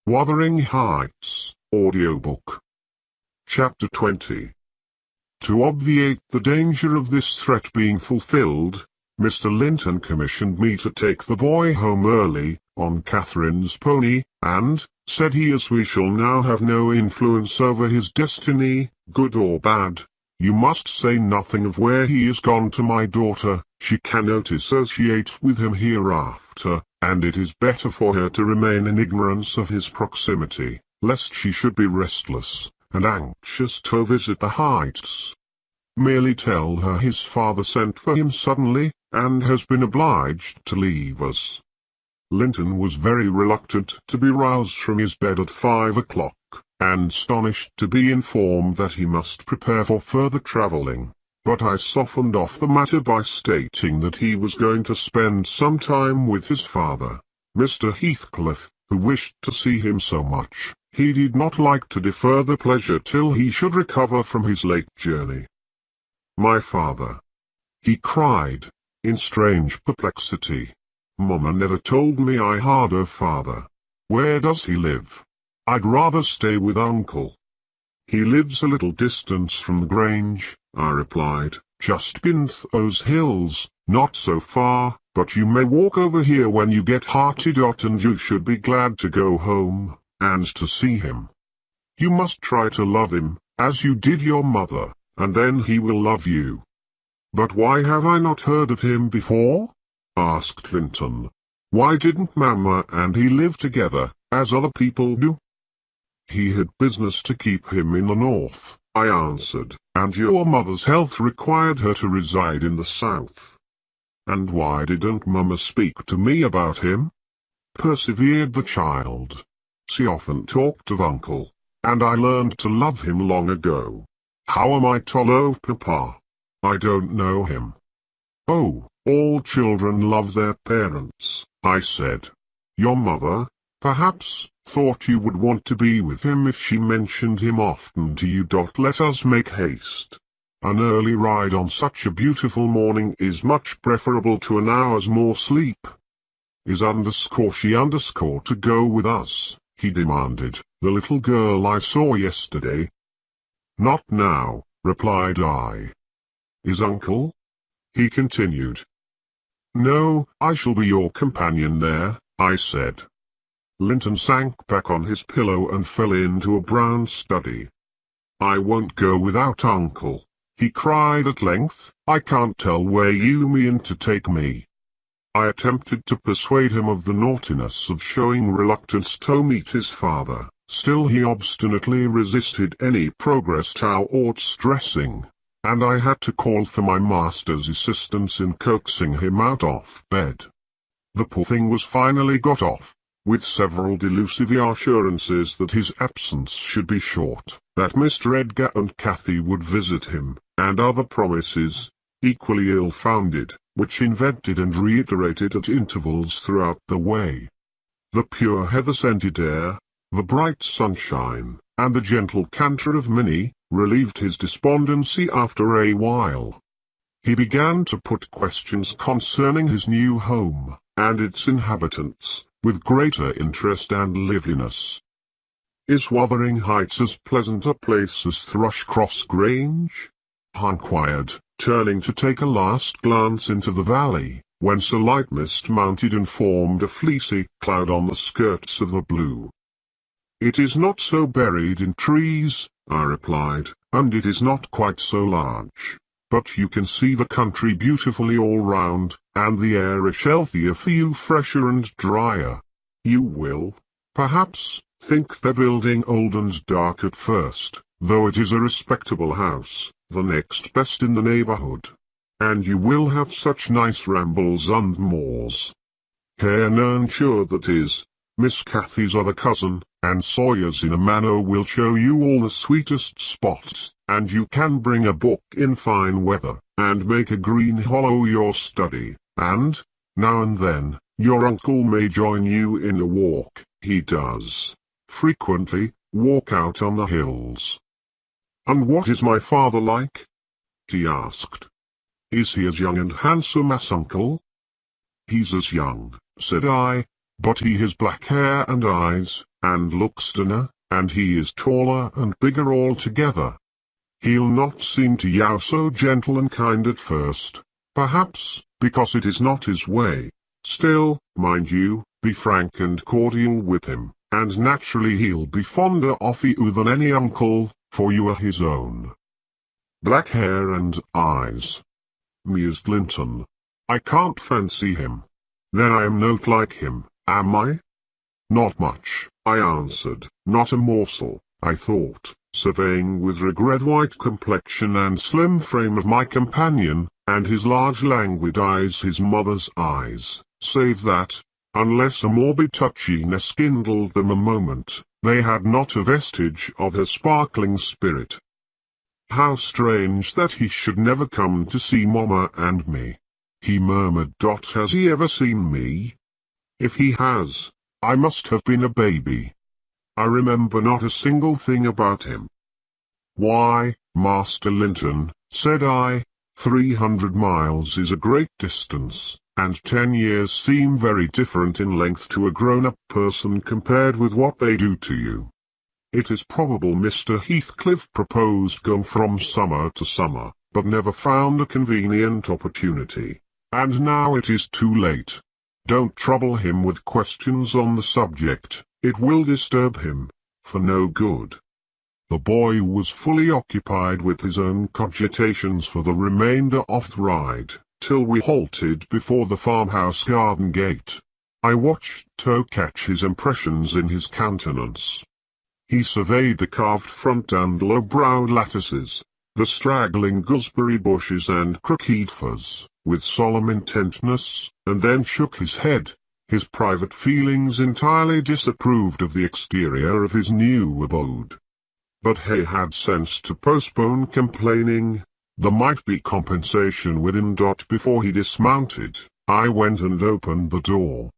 Wuthering Heights, Audiobook. Chapter 20. To obviate the danger of this threat being fulfilled, Mr. Linton commissioned me to take the boy home early, on Catherine's pony, and, said he, as we shall now have no influence over his destiny, good or bad, you must say nothing of where he is gone to my daughter. She cannot associate with him hereafter, and it is better for her to remain in ignorance of his proximity, lest she should be restless, and anxious to visit the Heights. Merely tell her his father sent for him suddenly, and has been obliged to leave us. Linton was very reluctant to be roused from his bed at 5 o'clock, and astonished to be informed that he must prepare for further travelling. But I softened off the matter by stating that he was going to spend some time with his father, Mr. Heathcliff, who wished to see him so much, he did not like to defer the pleasure till he should recover from his late journey. My father! He cried, in strange perplexity. Mamma never told me I had a father. Where does he live? I'd rather stay with uncle. He lives a little distance from the Grange, I replied, just beneath those hills, not so far, but you may walk over here when you get hearted out, and you should be glad to go home, and to see him. You must try to love him, as you did your mother, and then he will love you. But why have I not heard of him before? Asked Linton. Why didn't Mamma and he live together, as other people do? He had business to keep him in the north, I answered, and your mother's health required her to reside in the south. And why didn't Mamma speak to me about him? Persevered the child. She often talked of uncle, and I learned to love him long ago. How am I to love Papa? I don't know him. Oh, all children love their parents, I said. Your mother, perhaps, thought you would want to be with him if she mentioned him often to you. Let us make haste. An early ride on such a beautiful morning is much preferable to an hour's more sleep. Is she to go with us? He demanded, the little girl I saw yesterday. Not now, replied I. Is uncle? He continued. No, I shall be your companion there, I said. Linton sank back on his pillow and fell into a brown study. I won't go without uncle, he cried at length. I can't tell where you mean to take me. I attempted to persuade him of the naughtiness of showing reluctance to meet his father, still he obstinately resisted any progress towards dressing, and I had to call for my master's assistance in coaxing him out of bed. The poor thing was finally got off, with several delusive assurances that his absence should be short, that Mr. Edgar and Cathy would visit him, and other promises, equally ill-founded, which invented and reiterated at intervals throughout the way. The pure heather-scented air, the bright sunshine, and the gentle canter of Minnie, relieved his despondency after a while. He began to put questions concerning his new home, and its inhabitants, with greater interest and liveliness. Is Wuthering Heights as pleasant a place as Thrushcross Grange? I inquired, turning to take a last glance into the valley, whence a light mist mounted and formed a fleecy cloud on the skirts of the blue. It is not so buried in trees, I replied, and it is not quite so large, but you can see the country beautifully all round, and the air is healthier for you, fresher and drier. You will, perhaps, think the building old and dark at first, though it is a respectable house, the next best in the neighbourhood. And you will have such nice rambles and moors. Catherine Earnshaw, that is, Miss Cathy's other cousin, and Sawyers in a manner will show you all the sweetest spots, and you can bring a book in fine weather, and make a green hollow your study, and, now and then, your uncle may join you in a walk. He does, frequently, walk out on the hills. And what is my father like? He asked. Is he as young and handsome as uncle? He's as young, said I, But he has black hair and eyes, and looks thinner, and he is taller and bigger altogether. He'll not seem to you so gentle and kind at first, perhaps, because it is not his way. Still, mind you, be frank and cordial with him, and naturally he'll be fonder of you than any uncle, for you are his own. Black hair and eyes, mused Linton. I can't fancy him. Then I am not like him, am I? Not much, I answered, not a morsel, I thought, surveying with regret white complexion and slim frame of my companion, and his large languid eyes his mother's eyes, save that, unless a morbid touchiness kindled them a moment, they had not a vestige of her sparkling spirit. How strange that he should never come to see Mamma and me, he murmured. Has he ever seen me? If he has, I must have been a baby. I remember not a single thing about him. Why, Master Linton, said I, 300 miles is a great distance, and 10 years seem very different in length to a grown-up person compared with what they do to you. It is probable Mr. Heathcliff proposed going from summer to summer, but never found a convenient opportunity, and now it is too late. Don't trouble him with questions on the subject, it will disturb him, for no good. The boy was fully occupied with his own cogitations for the remainder of the ride, till we halted before the farmhouse garden gate. I watched to catch his impressions in his countenance. He surveyed the carved front and low-browed lattices, the straggling gooseberry bushes and crooked furze, with solemn intentness, and then shook his head. His private feelings entirely disapproved of the exterior of his new abode. But he had sense to postpone complaining. There might be compensation with him. Before he dismounted, I went and opened the door.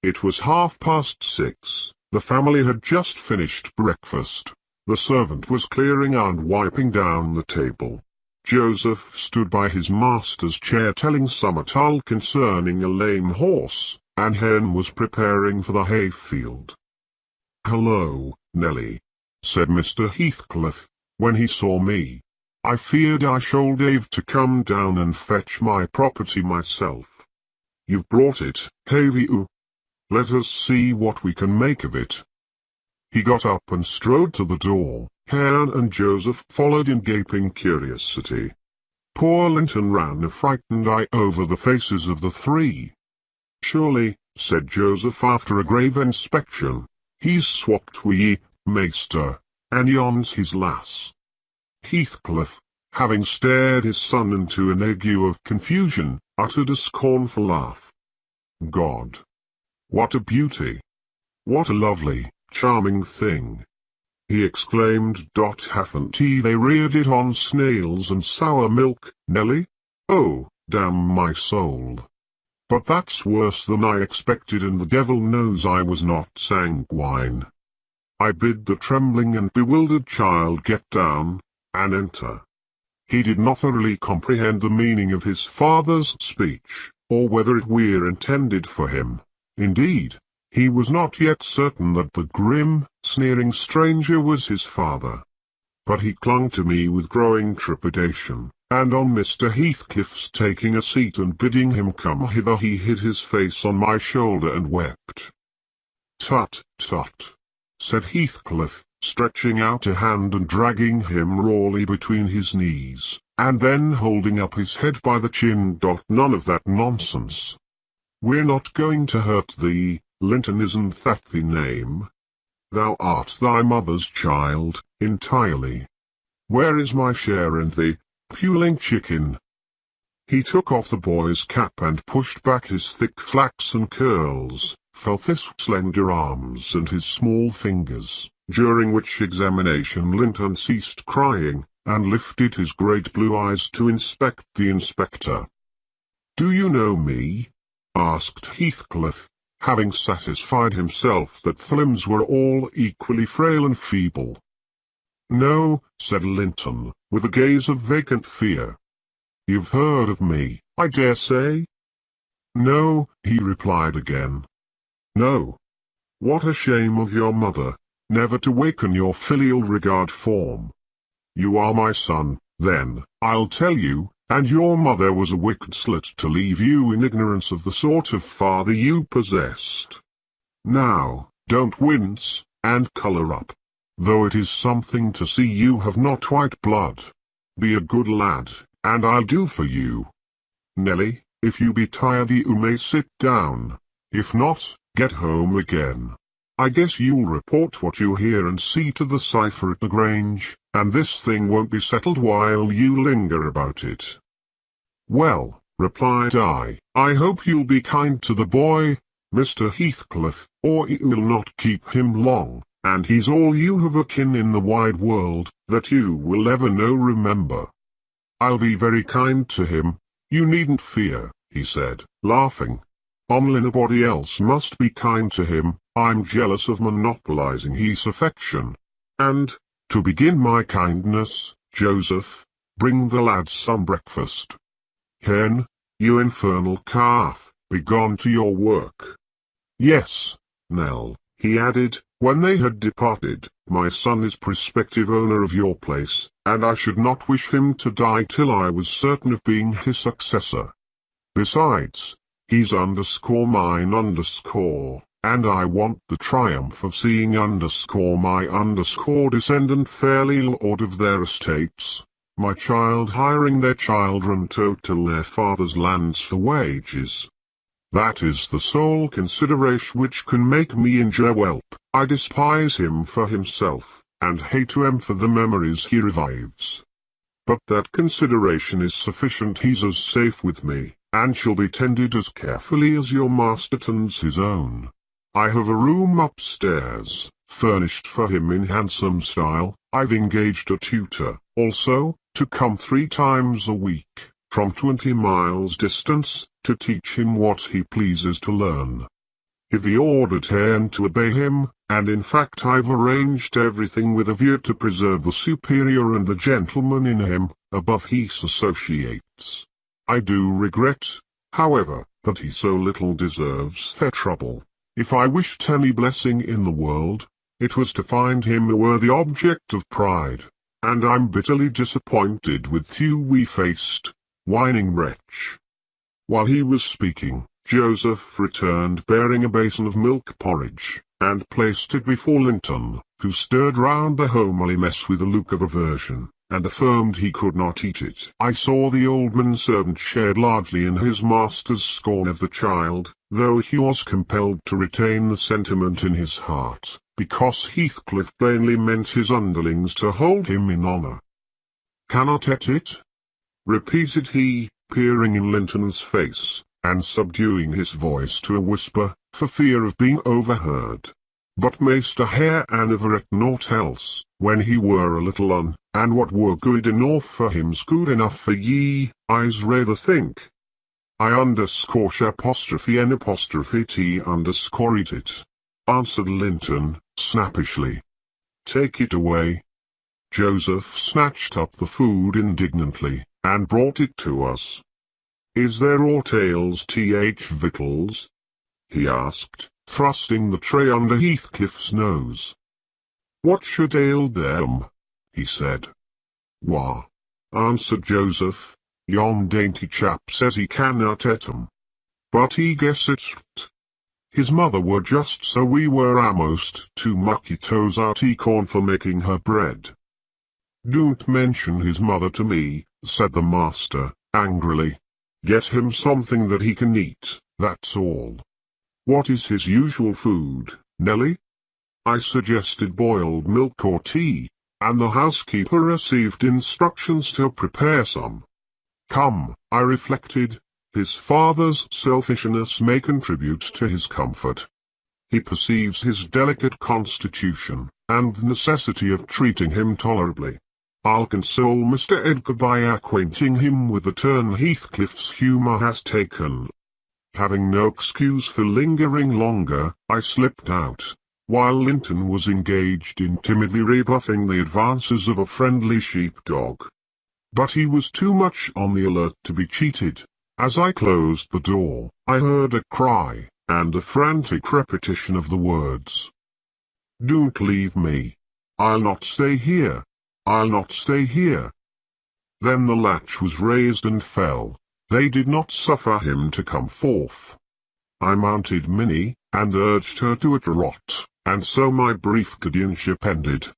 It was 6:30. The family had just finished breakfast. The servant was clearing and wiping down the table. Joseph stood by his master's chair telling some tale concerning a lame horse, and Hen was preparing for the hayfield. "Hello, Nelly," said Mr. Heathcliff, when he saw me. "I feared I should have to come down and fetch my property myself. You've brought it, have you? Let us see what we can make of it." He got up and strode to the door. Hen and Joseph followed in gaping curiosity. Poor Linton ran a frightened eye over the faces of the three. "Surely," said Joseph after a grave inspection, "he's swapped wi' ye, maester, and yon's his lass." Heathcliff, having stared his son into an ague of confusion, uttered a scornful laugh. "God! What a beauty! What a lovely, charming thing!" he exclaimed. "Haven't they reared it on snails and sour milk, Nelly? Oh, damn my soul! But that's worse than I expected, and the devil knows I was not sanguine. I bid the trembling and bewildered child get down, and enter." He did not thoroughly comprehend the meaning of his father's speech, or whether it were intended for him. Indeed, he was not yet certain that the grim, sneering stranger was his father. But he clung to me with growing trepidation, and on Mr. Heathcliff's taking a seat and bidding him come hither, he hid his face on my shoulder and wept. "Tut, tut," said Heathcliff, stretching out a hand and dragging him rawly between his knees, and then holding up his head by the chin. "None of that nonsense. We're not going to hurt thee, Linton. Isn't that the name? Thou art thy mother's child, entirely. Where is my share in the puling chicken?" He took off the boy's cap and pushed back his thick flaxen curls, felt his slender arms and his small fingers, during which examination Linton ceased crying, and lifted his great blue eyes to inspect the inspector. "Do you know me?" asked Heathcliff, having satisfied himself that the limbs were all equally frail and feeble. "No," said Linton, with a gaze of vacant fear. "You've heard of me, I dare say?" "No," he replied again. No. What a shame of your mother, never to waken your filial regard form. You are my son, then, I'll tell you, and your mother was a wicked slut to leave you in ignorance of the sort of father you possessed. Now, don't wince, and colour up. Though it is something to see you have not white blood. Be a good lad, and I'll do for you. Nelly, if you be tired you may sit down. If not, get home again. I guess you'll report what you hear and see to the cipher at the Grange, and this thing won't be settled while you linger about it. Well, replied I hope you'll be kind to the boy, Mr Heathcliff, or you'll not keep him long, and he's all you have akin in the wide world, that you will ever know remember. I'll be very kind to him, you needn't fear, he said, laughing. Nobody else must be kind to him, I'm jealous of monopolizing his affection. And, to begin my kindness, Joseph, bring the lads some breakfast. Hen, you infernal calf, begone to your work. Yes, Nell, he added, when they had departed, my son is prospective owner of your place, and I should not wish him to die till I was certain of being his successor. Besides, he's mine and I want the triumph of seeing my descendant fairly lord of their estates, my child hiring their children to till their father's lands for wages. That is the sole consideration which can make me injure whelp. I despise him for himself, and hate him for the memories he revives. But that consideration is sufficient. He's as safe with me, and shall be tended as carefully as your master tends his own. I have a room upstairs, furnished for him in handsome style. I've engaged a tutor, also, to come 3 times a week, from 20 miles distance, to teach him what he pleases to learn. If he ordered him to obey him, and in fact I've arranged everything with a view to preserve the superior and the gentleman in him, above his associates. I do regret, however, that he so little deserves their trouble. If I wished any blessing in the world, it was to find him a worthy object of pride, and I'm bitterly disappointed with you wee-faced, whining wretch. While he was speaking, Joseph returned bearing a basin of milk porridge, and placed it before Linton, who stirred round the homely mess with a look of aversion, and affirmed he could not eat it. I saw the old manservant shared largely in his master's scorn of the child, though he was compelled to retain the sentiment in his heart, because Heathcliff plainly meant his underlings to hold him in honour. "Cannot eat it?" repeated he, peering in Linton's face, and subduing his voice to a whisper, for fear of being overheard. But Master Hare never ate naught else, when he were a little un, and what were good enough for him's good enough for ye, I's rather think. I _sh apostrophe n apostrophe t underscore eat it, answered Linton, snappishly. Take it away. Joseph snatched up the food indignantly, and brought it to us. Is there aught ails victuals? He asked, thrusting the tray under Heathcliff's nose. What should ail them? He said. Why, answered Joseph, yon dainty chap says he cannot eat 'em. But he guessed it. His mother were just so we were a'most too mucky toes out corn for making her bread. Don't mention his mother to me, said the master, angrily. Get him something that he can eat, that's all. What is his usual food, Nelly? I suggested boiled milk or tea, and the housekeeper received instructions to prepare some. Come, I reflected, his father's selfishness may contribute to his comfort. He perceives his delicate constitution, and the necessity of treating him tolerably. I'll console Mr. Edgar by acquainting him with the turn Heathcliff's humour has taken. Having no excuse for lingering longer, I slipped out, while Linton was engaged in timidly rebuffing the advances of a friendly sheepdog. But he was too much on the alert to be cheated. As I closed the door, I heard a cry, and a frantic repetition of the words. "Don't leave me. I'll not stay here. I'll not stay here." Then the latch was raised and fell. They did not suffer him to come forth. I mounted Minnie, and urged her to a trot, and so my brief guardianship ended.